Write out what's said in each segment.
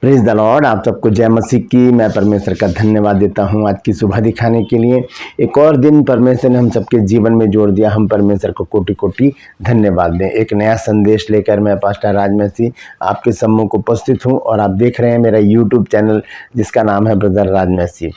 Praise the Lord. आप सबको जय मसीह की। मैं परमेश्वर का धन्यवाद देता हूं आज की सुबह दिखाने के लिए। एक और दिन परमेश्वर ने हम सबके जीवन में जोड़ दिया। हम परमेश्वर को कोटि कोटि धन्यवाद दें। एक नया संदेश लेकर मैं पास्टर राज मसीह आपके सम्मुख उपस्थित हूं और आप देख रहे हैं मेरा यूट्यूब चैनल जिसका नाम है ब्रदर राज मसीह।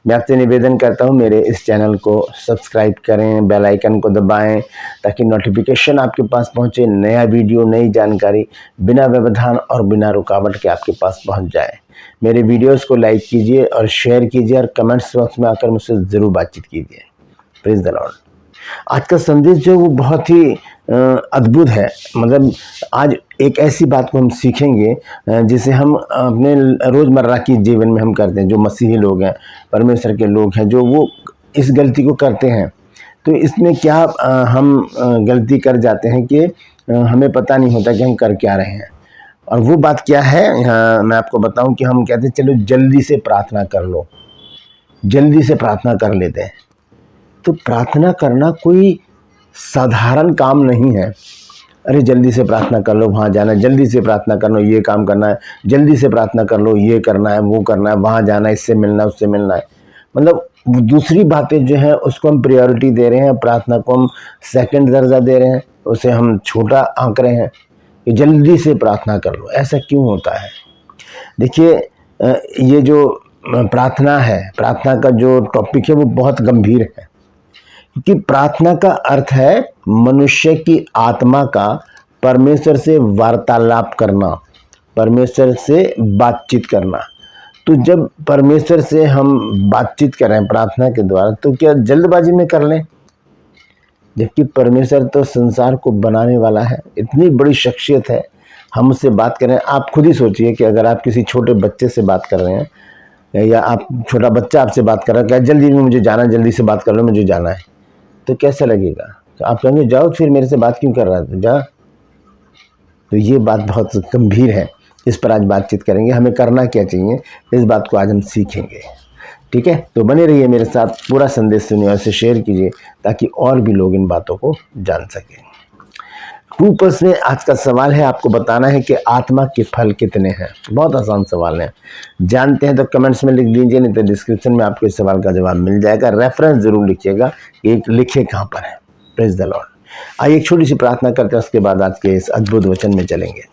मैं आपसे निवेदन करता हूं मेरे इस चैनल को सब्सक्राइब करें, बेल आइकन को दबाएं ताकि नोटिफिकेशन आपके पास पहुंचे। नया वीडियो, नई जानकारी बिना व्यवधान और बिना रुकावट के आपके पास पहुंच जाए। मेरे वीडियोस को लाइक कीजिए और शेयर कीजिए और कमेंट्स बॉक्स में आकर मुझसे ज़रूर बातचीत कीजिए। Praise the Lord. आज का संदेश जो वो बहुत ही अद्भुत है। मतलब आज एक ऐसी बात को हम सीखेंगे जिसे हम अपने रोज़मर्रा की जीवन में हम करते हैं। जो मसीही लोग हैं, परमेश्वर के लोग हैं, जो वो इस गलती को करते हैं। तो इसमें क्या हम गलती कर जाते हैं कि हमें पता नहीं होता कि हम कर क्या रहे हैं। और वो बात क्या है, मैं आपको बताऊं कि हम कहते हैं चलो जल्दी से प्रार्थना कर लो, जल्दी से प्रार्थना कर लेते हैं। तो प्रार्थना करना कोई साधारण काम नहीं है। अरे जल्दी से प्रार्थना कर लो, वहाँ जाना है, जल्दी से प्रार्थना कर लो, ये काम करना है, जल्दी से प्रार्थना कर लो, ये करना है, वो करना है, वहाँ जाना है, इससे मिलना है, उससे मिलना है। मतलब दूसरी बातें जो हैं उसको हम प्रायोरिटी दे रहे हैं, प्रार्थना को हम सेकंड दर्जा दे रहे हैं, उसे हम छोटा आंक रहे हैं कि जल्दी से प्रार्थना कर लो। ऐसा क्यों होता है? देखिए, ये जो प्रार्थना है, प्रार्थना का जो टॉपिक है वो बहुत गंभीर है, क्योंकि प्रार्थना का अर्थ है मनुष्य की आत्मा का परमेश्वर से वार्तालाप करना, परमेश्वर से बातचीत करना। तो जब परमेश्वर से हम बातचीत करें प्रार्थना के द्वारा, तो क्या जल्दबाजी में कर लें? जबकि परमेश्वर तो संसार को बनाने वाला है, इतनी बड़ी शख्सियत है, हम उससे बात करें। आप खुद ही सोचिए कि अगर आप किसी छोटे बच्चे से बात कर रहे हैं या आप छोटा बच्चा आपसे बात कर रहा है, क्या जल्दी में मुझे जाना है, जल्दी से बात कर लो, मुझे जाना है, तो कैसा लगेगा? तो आप कहेंगे जाओ, फिर मेरे से बात क्यों कर रहा है, जा। तो ये बात बहुत गंभीर है, इस पर आज बातचीत करेंगे। हमें करना क्या चाहिए, इस बात को आज हम सीखेंगे। ठीक है, तो बने रहिए मेरे साथ, पूरा संदेश सुनिए और इसे शेयर कीजिए ताकि और भी लोग इन बातों को जान सकें। 2+ में आज का सवाल है, आपको बताना है कि आत्मा के फल कितने हैं। बहुत आसान सवाल है, जानते हैं तो कमेंट्स में लिख दीजिए, नहीं तो डिस्क्रिप्शन में आपको इस सवाल का जवाब मिल जाएगा। रेफरेंस जरूर लिखिएगा कि लिखे कहाँ पर है। Praise the Lord. आइए एक छोटी सी प्रार्थना करते हैं, उसके बाद आज के इस अद्भुत वचन में चलेंगे।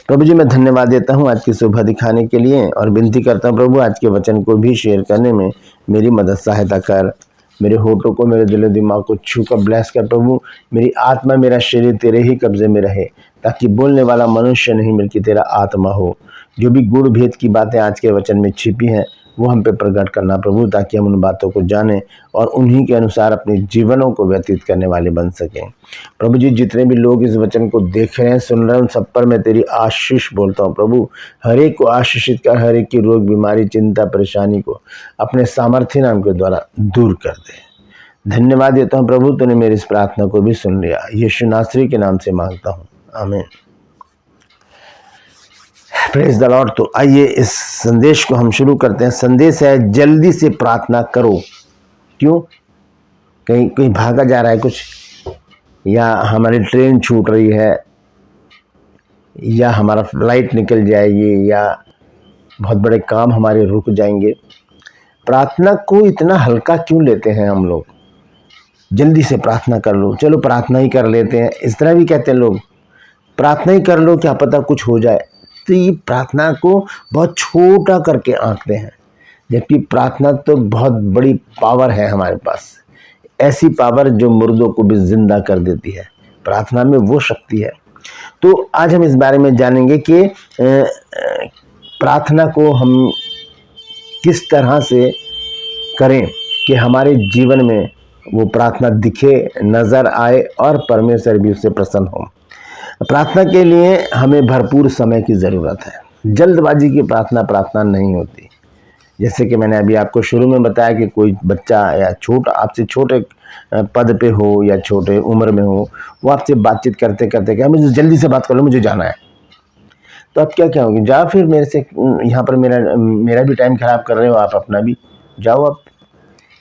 प्रभु जी, मैं धन्यवाद देता हूँ आज की सुबह दिखाने के लिए और विनती करता हूँ प्रभु आज के वचन को भी शेयर करने में मेरी मदद सहायता कर। मेरे होठों को, मेरे दिल दिमाग को छू कर ब्लेस कर प्रभु। मेरी आत्मा, मेरा शरीर तेरे ही कब्जे में रहे, ताकि बोलने वाला मनुष्य नहीं बल्कि तेरा आत्मा हो। जो भी गुण भेद की बातें आज के वचन में छिपी हैं वो हम पे प्रकट करना प्रभु, ताकि हम उन बातों को जानें और उन्हीं के अनुसार अपने जीवनों को व्यतीत करने वाले बन सकें। प्रभु जी, जितने भी लोग इस वचन को देख रहे हैं, सुन रहे हैं, उन सब पर मैं तेरी आशीष बोलता हूँ प्रभु। हर एक को आशीषित कर, हर एक की रोग, बीमारी, चिंता, परेशानी को अपने सामर्थ्य नाम के द्वारा दूर कर दे। धन्यवाद देता हूँ प्रभु, तूने मेरी इस प्रार्थना को भी सुन लिया। यीशु नासरी के नाम से मांगता हूँ, आमीन। Praise the Lord. तो आइए इस संदेश को हम शुरू करते हैं। संदेश है जल्दी से प्रार्थना करो। क्यों? कहीं कहीं भागा जा रहा है कुछ, या हमारी ट्रेन छूट रही है, या हमारा फ्लाइट निकल जाएगी, या बहुत बड़े काम हमारे रुक जाएंगे। प्रार्थना को इतना हल्का क्यों लेते हैं हम लोग? जल्दी से प्रार्थना कर लो, चलो प्रार्थना ही कर लेते हैं, इस तरह भी कहते हैं लोग। प्रार्थना ही कर लो, क्या पता कुछ हो जाए। तो ये प्रार्थना को बहुत छोटा करके आंकते हैं, जबकि प्रार्थना तो बहुत बड़ी पावर है हमारे पास। ऐसी पावर जो मुर्दों को भी जिंदा कर देती है। प्रार्थना में वो शक्ति है। तो आज हम इस बारे में जानेंगे कि प्रार्थना को हम किस तरह से करें कि हमारे जीवन में वो प्रार्थना दिखे, नजर आए और परमेश्वर भी उससे प्रसन्न हो। प्रार्थना के लिए हमें भरपूर समय की ज़रूरत है। जल्दबाजी की प्रार्थना नहीं होती। जैसे कि मैंने अभी आपको शुरू में बताया कि कोई बच्चा या आपसे छोटे पद पे हो या छोटे उम्र में हो, वो आपसे बातचीत करते करते क्या, मुझे जल्दी से बात कर लो, मुझे जाना है। तो आप क्या होगी, जा फिर मेरे से, यहाँ पर मेरा भी टाइम खराब कर रहे हो आप, अपना भी जाओ आप।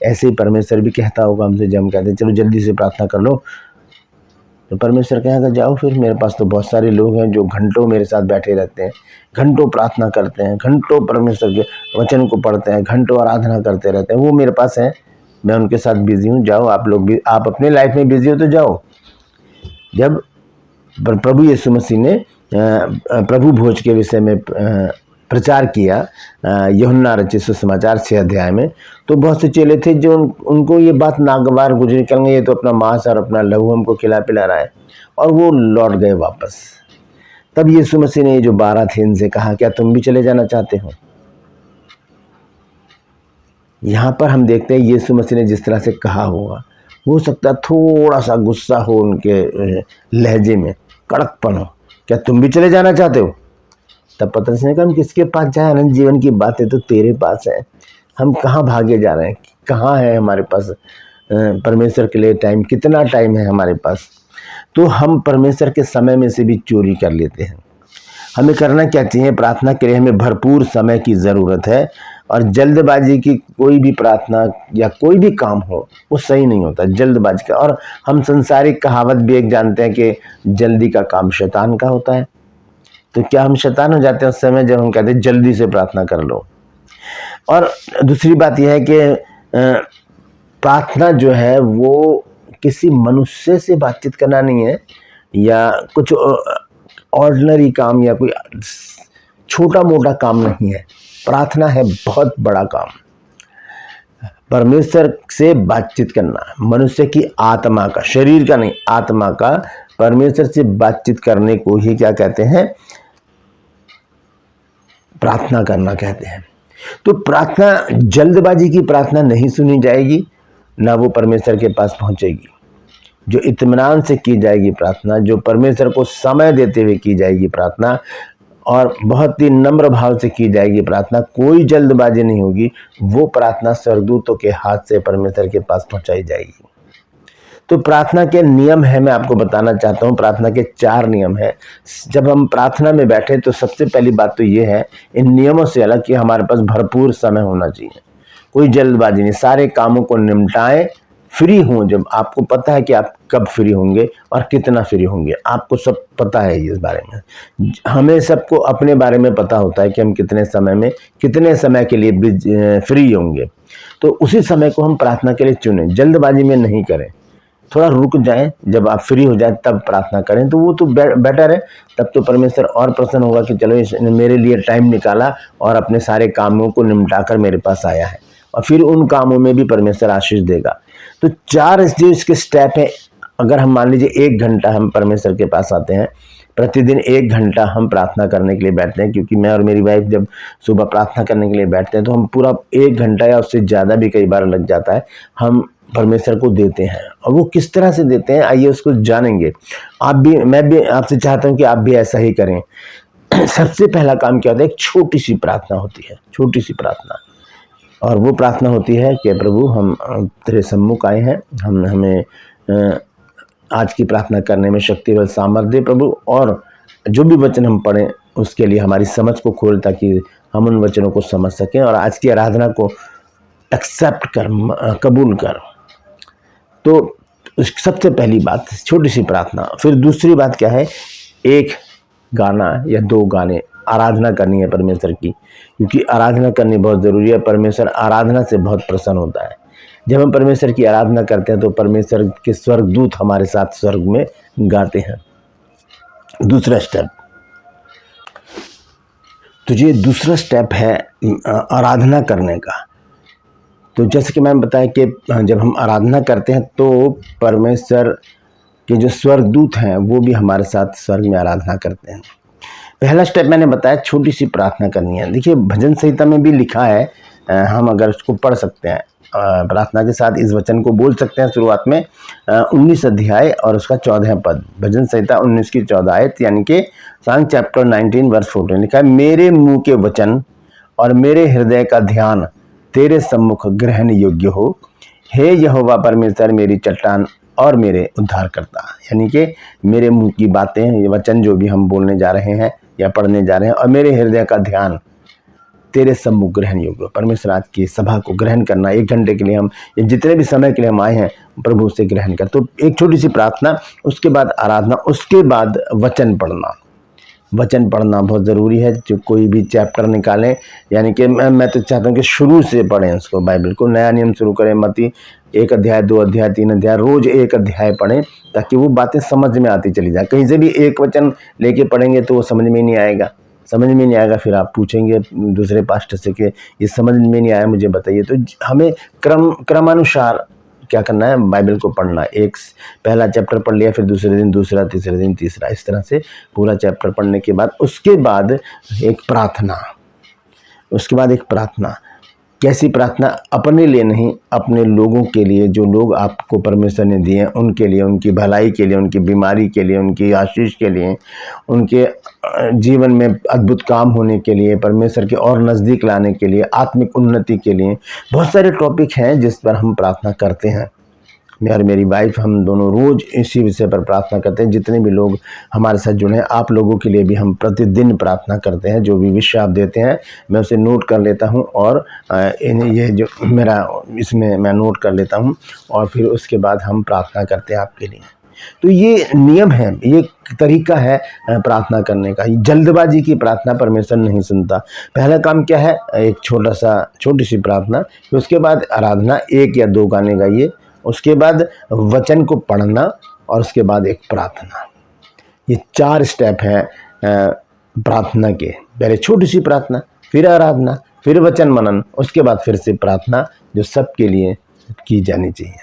ऐसे ही परमेश्वर भी कहता होगा हमसे, जब हम कहते हैं चलो जल्दी से प्रार्थना कर लो, तो परमेश्वर कहेगा जाओ फिर, मेरे पास तो बहुत सारे लोग हैं जो घंटों मेरे साथ बैठे रहते हैं, घंटों प्रार्थना करते हैं, घंटों परमेश्वर के वचन को पढ़ते हैं, घंटों आराधना करते रहते हैं, वो मेरे पास है, मैं उनके साथ बिजी हूँ, जाओ आप लोग भी, आप अपने लाइफ में बिजी हो तो जाओ। जब प्रभु यीशु मसीह ने प्रभु भोज के विषय में प्रचार किया यूहन्ना रचित सुसमाचार 6 अध्याय में, तो बहुत से चेले थे जो उनको ये बात नागवार गुजरी, करेंगे ये तो अपना मांस और अपना लहू हमको खिला पिला रहा है, और वो लौट गए वापस। तब यीशु मसीह ने ये जो 12 थे इनसे कहा, क्या तुम भी चले जाना चाहते हो? यहाँ पर हम देखते हैं यीशु मसीह ने जिस तरह से कहा होगा, हो सकता है थोड़ा सा गुस्सा हो उनके लहजे में, कड़कपन हो, क्या तुम भी चले जाना चाहते हो? तब पतरस ने कहा, हम किसके पास जाए, अनंत जीवन की बातें तो तेरे पास है, हम कहाँ भागे जा रहे हैं, कहाँ है हमारे पास परमेश्वर के लिए टाइम, कितना टाइम है हमारे पास? तो हम परमेश्वर के समय में से भी चोरी कर लेते हैं। हमें करना क्या चाहिए? प्रार्थना के लिए हमें भरपूर समय की ज़रूरत है, और जल्दबाजी की कोई भी प्रार्थना या कोई भी काम हो वो सही नहीं होता, जल्दबाजी का। और हम संसारिक कहावत भी एक जानते हैं कि जल्दी का काम शैतान का होता है। तो क्या हम शैतान हो जाते हैं उस समय जब हम कहते हैं जल्दी से प्रार्थना कर लो? और दूसरी बात यह है कि प्रार्थना जो है वो किसी मनुष्य से बातचीत करना नहीं है, या कुछ ऑर्डिनरी काम या कोई छोटा मोटा काम नहीं है। प्रार्थना है बहुत बड़ा काम, परमेश्वर से बातचीत करना, मनुष्य की आत्मा का, शरीर का नहीं, आत्मा का परमेश्वर से बातचीत करने को ही क्या कहते हैं? प्रार्थना करना कहते हैं। तो प्रार्थना, जल्दबाजी की प्रार्थना नहीं सुनी जाएगी, ना वो परमेश्वर के पास पहुंचेगी। जो इत्मीनान से की जाएगी प्रार्थना, जो परमेश्वर को समय देते हुए की जाएगी प्रार्थना, और बहुत ही नम्र भाव से की जाएगी प्रार्थना, कोई जल्दबाजी नहीं होगी, वो प्रार्थना स्वर्गदूतों के हाथ से परमेश्वर के पास पहुंचाई जाएगी। तो प्रार्थना के नियम है, मैं आपको बताना चाहता हूँ। प्रार्थना के 4 नियम है। जब हम प्रार्थना में बैठे तो सबसे पहली बात तो ये है, इन नियमों से अलग, कि हमारे पास भरपूर समय होना चाहिए, कोई जल्दबाजी नहीं, सारे कामों को निपटाएं, फ्री हों। जब आपको पता है कि आप कब फ्री होंगे और कितना फ्री होंगे, आपको सब पता है इस बारे में। हमें सबको अपने बारे में पता होता है कि हम कितने समय में, कितने समय के लिए फ्री होंगे। तो उसी समय को हम प्रार्थना के लिए चुनें, जल्दबाजी में नहीं करें, थोड़ा रुक जाएं, जब आप फ्री हो जाए तब प्रार्थना करें, तो वो तो बेटर है। तब तो परमेश्वर और प्रसन्न होगा कि चलो इसने मेरे लिए टाइम निकाला और अपने सारे कामों को निपटाकर मेरे पास आया है, और फिर उन कामों में भी परमेश्वर आशीष देगा। तो 4 जो इसके स्टेप हैं, अगर हम मान लीजिए 1 घंटा हम परमेश्वर के पास आते हैं, प्रतिदिन 1 घंटा हम प्रार्थना करने के लिए बैठते हैं, क्योंकि मैं और मेरी वाइफ जब सुबह प्रार्थना करने के लिए बैठते हैं तो हम पूरा 1 घंटा या उससे ज़्यादा भी कई बार लग जाता है, हम परमेश्वर को देते हैं। और वो किस तरह से देते हैं, आइए उसको जानेंगे। आप भी, मैं भी आपसे चाहता हूँ कि आप भी ऐसा ही करें। सबसे पहला काम क्या होता है? एक छोटी सी प्रार्थना होती है, छोटी सी प्रार्थना, और वो प्रार्थना होती है कि प्रभु हम तेरे सम्मुख आए हैं, हमें आज की प्रार्थना करने में शक्ति व सामर्थ्य दे प्रभु, और जो भी वचन हम पढ़ें उसके लिए हमारी समझ को खोल, ताकि हम उन वचनों को समझ सकें, और आज की आराधना को एक्सेप्ट कर, कबूल कर। तो सबसे पहली बात छोटी सी प्रार्थना। फिर दूसरी बात क्या है? 1 गाना या 2 गाने आराधना करनी है परमेश्वर की, क्योंकि आराधना करनी बहुत ज़रूरी है। परमेश्वर आराधना से बहुत प्रसन्न होता है। जब हम परमेश्वर की आराधना करते हैं तो परमेश्वर के स्वर्गदूत हमारे साथ स्वर्ग में गाते हैं। दूसरा स्टेप, तो ये दूसरा स्टेप है आराधना करने का। तो जैसे कि मैंने बताया कि जब हम आराधना करते हैं तो परमेश्वर के जो स्वर्गदूत हैं वो भी हमारे साथ स्वर्ग में आराधना करते हैं। पहला स्टेप मैंने बताया, छोटी सी प्रार्थना करनी है। देखिए भजन संहिता में भी लिखा है, हम अगर उसको पढ़ सकते हैं, प्रार्थना के साथ इस वचन को बोल सकते हैं शुरुआत में। 19 अध्याय और उसका 14वां पद, भजन संहिता 19 की 14 आयत, यानी कि सॉन्ग चैप्टर 19 वर्स 14 लिखा है, मेरे मुंह के वचन और मेरे हृदय का ध्यान तेरे सम्मुख ग्रहण योग्य हो, हे यहोवा परमेश्वर मेरी चट्टान और मेरे उद्धार करता। यानी कि मेरे मुंह की बातें, ये वचन जो भी हम बोलने जा रहे हैं या पढ़ने जा रहे हैं, और मेरे हृदय का ध्यान, तेरे सम्मुख ग्रहण योग्य हो। परमेश्वर आज की सभा को ग्रहण करना, 1 घंटे के लिए हम या जितने भी समय के लिए हम आए हैं प्रभु से ग्रहण कर। तो एक छोटी सी प्रार्थना, उसके बाद आराधना, उसके बाद वचन पढ़ना। वचन पढ़ना बहुत ज़रूरी है। जो कोई भी चैप्टर निकालें, यानी कि मैं तो चाहता हूँ कि शुरू से पढ़ें उसको, बाइबल को नया नियम शुरू करें। मत्ती 1 अध्याय, 2 अध्याय, 3 अध्याय, रोज़ 1 अध्याय पढ़ें ताकि वो बातें समझ में आती चली जाए। कहीं से भी एक वचन लेके पढ़ेंगे तो वो समझ में नहीं आएगा, फिर आप पूछेंगे दूसरे पास्टर से कि ये समझ में नहीं आया, मुझे बताइए। तो हमें क्रमानुसार क्या करना है, बाइबल को पढ़ना। एक पहला चैप्टर पढ़ लिया, फिर दूसरे दिन दूसरा, तीसरे दिन तीसरा, इस तरह से पूरा चैप्टर पढ़ने के बाद उसके बाद एक प्रार्थना। कैसी प्रार्थना? अपने लिए नहीं, अपने लोगों के लिए, जो लोग आपको परमेश्वर ने दिए हैं उनके लिए, उनकी भलाई के लिए, उनकी बीमारी के लिए, उनकी आशीष के लिए, उनके जीवन में अद्भुत काम होने के लिए, परमेश्वर के और नज़दीक लाने के लिए, आत्मिक उन्नति के लिए। बहुत सारे टॉपिक हैं जिस पर हम प्रार्थना करते हैं। मैं और मेरी वाइफ, हम दोनों रोज़ इसी विषय पर प्रार्थना करते हैं। जितने भी लोग हमारे साथ जुड़े हैं, आप लोगों के लिए भी हम प्रतिदिन प्रार्थना करते हैं। जो भी विषय आप देते हैं मैं उसे नोट कर लेता हूं, और ये जो मेरा इसमें मैं नोट कर लेता हूं, और फिर उसके बाद हम प्रार्थना करते हैं आपके लिए। तो ये नियम है, ये तरीका है प्रार्थना करने का। जल्दबाजी की प्रार्थना परमेश्वर नहीं सुनता। पहला काम क्या है? एक छोटी सी प्रार्थना, फिर उसके बाद आराधना, 1 या 2 गाने गाइए, उसके बाद वचन को पढ़ना, और उसके बाद एक प्रार्थना। ये 4 स्टेप हैं प्रार्थना के। पहले छोटी सी प्रार्थना, फिर आराधना, फिर वचन मनन, उसके बाद फिर से प्रार्थना, जो सबके लिए की जानी चाहिए।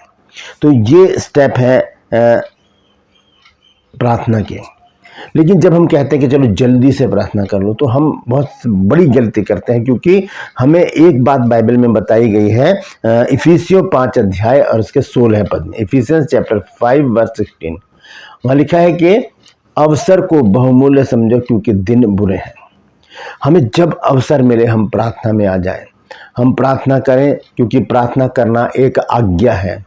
तो ये स्टेप है प्रार्थना के। लेकिन जब हम कहते हैं कि चलो जल्दी से प्रार्थना कर लो, तो हम बहुत बड़ी गलती करते हैं, क्योंकि हमें एक बात बाइबल में बताई गई है, इफिसियों 5 अध्याय और उसके 16 पद में, इफिसियंस चैप्टर 5 वर्स 16, वहाँ लिखा है कि अवसर को बहुमूल्य समझो क्योंकि दिन बुरे हैं। हमें जब अवसर मिले हम प्रार्थना में आ जाएं, हम प्रार्थना करें, क्योंकि प्रार्थना करना एक आज्ञा है।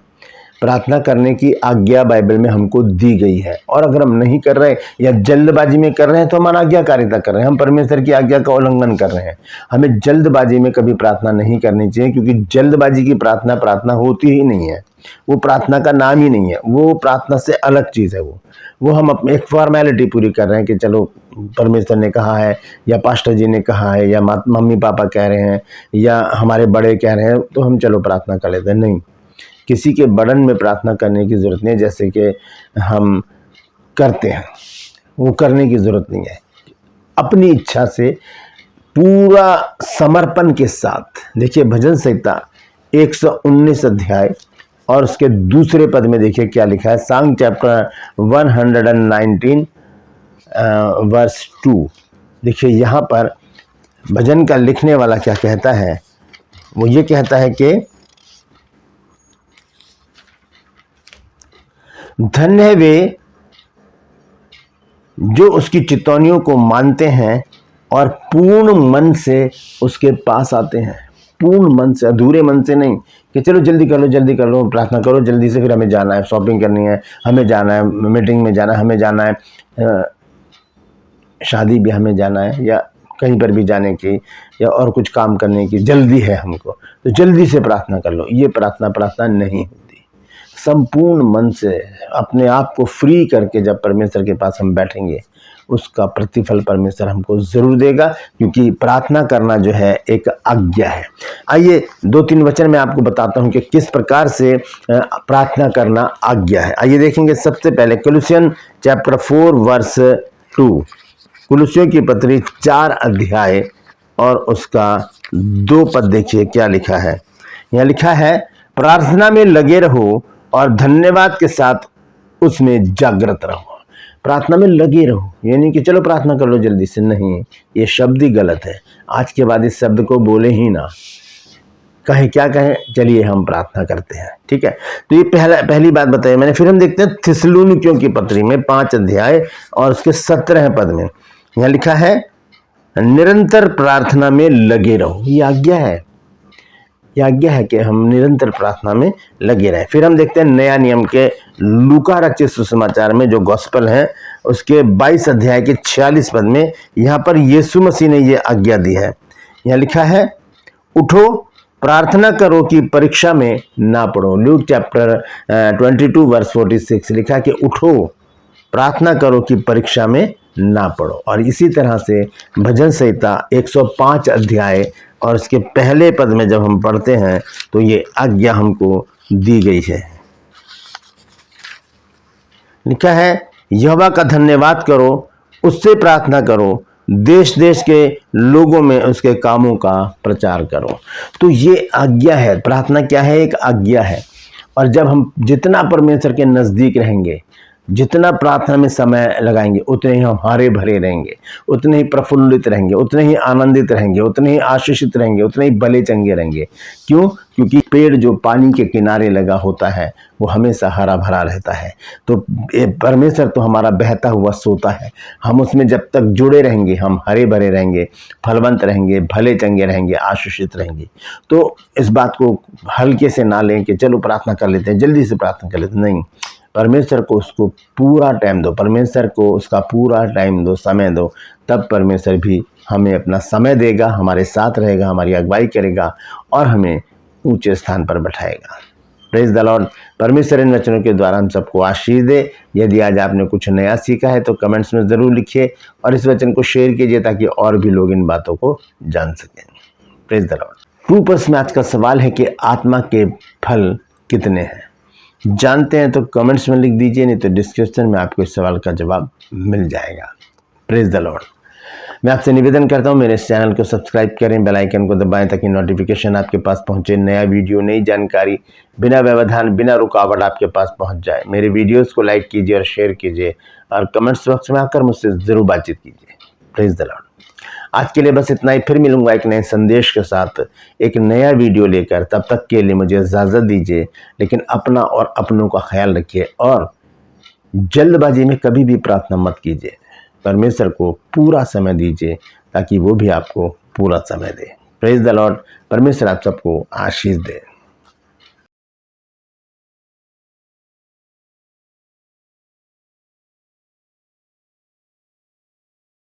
प्रार्थना करने की आज्ञा बाइबल में हमको दी गई है, और अगर हम नहीं कर रहे या जल्दबाजी में कर रहे हैं तो हम अनाज्ञाकारिता कर रहे हैं, हम परमेश्वर की आज्ञा का उल्लंघन कर रहे हैं। हमें जल्दबाजी में कभी प्रार्थना नहीं करनी चाहिए, क्योंकि जल्दबाजी की प्रार्थना होती ही नहीं है। वो प्रार्थना का नाम ही नहीं है, वो प्रार्थना से अलग चीज़ है। वो हम अपनी एक फॉर्मेलिटी पूरी कर रहे हैं कि चलो परमेश्वर ने कहा है, या पास्टर जी ने कहा है, या मम्मी पापा कह रहे हैं, या हमारे बड़े कह रहे हैं, तो हम चलो प्रार्थना कर लेते हैं। नहीं, किसी के बड़न में प्रार्थना करने की ज़रूरत नहीं है, जैसे कि हम करते हैं, वो करने की ज़रूरत नहीं है। अपनी इच्छा से पूरा समर्पण के साथ, देखिए भजन संहिता 119 अध्याय और उसके दूसरे पद में देखिए क्या लिखा है। Song chapter 119 verse 2। देखिए यहाँ पर भजन का लिखने वाला क्या कहता है, वो ये कहता है कि धन्य है वे जो उसकी चितौनियों को मानते हैं और पूर्ण मन से उसके पास आते हैं। पूर्ण मन से, अधूरे मन से नहीं कि चलो जल्दी कर लो, प्रार्थना करो जल्दी से, फिर हमें जाना है, शॉपिंग करनी है, हमें जाना है, मीटिंग में जाना है, हमें जाना है, शादी ब्याह में जाना है, या कहीं पर भी जाने की, या और कुछ काम करने की जल्दी है हमको, तो जल्दी से प्रार्थना कर लो। ये प्रार्थना नहीं होती। संपूर्ण मन से अपने आप को फ्री करके जब परमेश्वर के पास हम बैठेंगे, उसका प्रतिफल परमेश्वर हमको ज़रूर देगा, क्योंकि प्रार्थना करना जो है एक आज्ञा है। आइए 2-3 वचन मैं आपको बताता हूं कि किस प्रकार से प्रार्थना करना आज्ञा है। आइए देखेंगे सबसे पहले कुलुस्सियन चैप्टर 4 वर्स 2। कुलुस्सियों की पत्री 4 अध्याय और उसका 2 पद देखिए क्या लिखा है। यहाँ लिखा है, प्रार्थना में लगे रहो और धन्यवाद के साथ उसमें जागृत रहो। प्रार्थना में लगे रहो, यानी कि चलो प्रार्थना कर लो जल्दी से, नहीं, ये शब्द ही गलत है। आज के बाद इस शब्द को बोले ही ना, कहें क्या कहें, चलिए हम प्रार्थना करते हैं, ठीक है। तो ये पहली बात बताई मैंने। फिर हम देखते हैं थिस्सलुनीकियों की पत्री में 5 अध्याय और उसके 17 पद में यहाँ लिखा है, निरंतर प्रार्थना में लगे रहो। ये आज्ञा है कि हम निरंतर प्रार्थना में लगे रहें। फिर हम देखते हैं नया नियम के लूका रचित सुसमाचार में, जो गॉस्पेल है, उसके 22 अध्याय के 46 पद में, यहाँ पर यीशु मसीह ने ये आज्ञा दी है। यहाँ लिखा है उठो प्रार्थना करो कि परीक्षा में ना पड़ो। ल्यूक चैप्टर 22 वर्स 46 लिखा कि उठो प्रार्थना करो कि परीक्षा में ना पड़ो। और इसी तरह से भजन संहिता 105 अध्याय और इसके पहले पद में जब हम पढ़ते हैं तो ये आज्ञा हमको दी गई है। लिखा है यहोवा का धन्यवाद करो, उससे प्रार्थना करो, देश देश के लोगों में उसके कामों का प्रचार करो। तो ये आज्ञा है। प्रार्थना क्या है? एक आज्ञा है। और जब हम जितना परमेश्वर के नज़दीक रहेंगे, जितना प्रार्थना में समय लगाएंगे, उतने ही हम हरे भरे रहेंगे, उतने ही प्रफुल्लित रहेंगे, उतने ही आनंदित रहेंगे, उतने ही आशीषित रहेंगे, उतने ही भले चंगे रहेंगे। क्यों? क्योंकि पेड़ जो पानी के किनारे लगा होता है वो हमेशा हरा भरा रहता है। तो परमेश्वर तो हमारा बहता हुआ सोता है। हम उसमें जब तक जुड़े रहेंगे हम हरे भरे रहेंगे, फलवंत रहेंगे, भले चंगे रहेंगे, आशीषित रहेंगे। तो इस बात को हल्के से ना लें कि चलो प्रार्थना कर लेते हैं, जल्दी से प्रार्थना कर लेते हैं। नहीं, परमेश्वर को उसको पूरा टाइम दो, परमेश्वर को उसका पूरा टाइम दो, समय दो, तब परमेश्वर भी हमें अपना समय देगा, हमारे साथ रहेगा, हमारी अगुवाई करेगा और हमें ऊंचे स्थान पर बैठाएगा। Praise the Lord. परमेश्वर इन वचनों के द्वारा हम सबको आशीष दे। यदि आज आपने कुछ नया सीखा है तो कमेंट्स में ज़रूर लिखिए और इस वचन को शेयर कीजिए ताकि और भी लोग इन बातों को जान सकें। Praise the Lord. 2+ में आज का सवाल है कि आत्मा के फल कितने हैं? जानते हैं तो कमेंट्स में लिख दीजिए, नहीं तो डिस्क्रिप्शन में आपको इस सवाल का जवाब मिल जाएगा। Praise the Lord. मैं आपसे निवेदन करता हूं मेरे इस चैनल को सब्सक्राइब करें, बेल आइकन को दबाएं ताकि नोटिफिकेशन आपके पास पहुंचे, नया वीडियो, नई जानकारी बिना व्यवधान, बिना रुकावट आपके पास पहुंच जाए। मेरे वीडियोस को लाइक कीजिए और शेयर कीजिए और कमेंट्स बॉक्स में आकर मुझसे ज़रूर बातचीत कीजिए। Praise the Lord. आज के लिए बस इतना ही। फिर मिलूंगा एक नए संदेश के साथ, एक नया वीडियो लेकर। तब तक के लिए मुझे इजाज़त दीजिए, लेकिन अपना और अपनों का ख्याल रखिए और जल्दबाजी में कभी भी प्रार्थना मत कीजिए। परमेश्वर को पूरा समय दीजिए ताकि वो भी आपको पूरा समय दे। Praise the Lord. परमेश्वर आप सबको आशीष दे।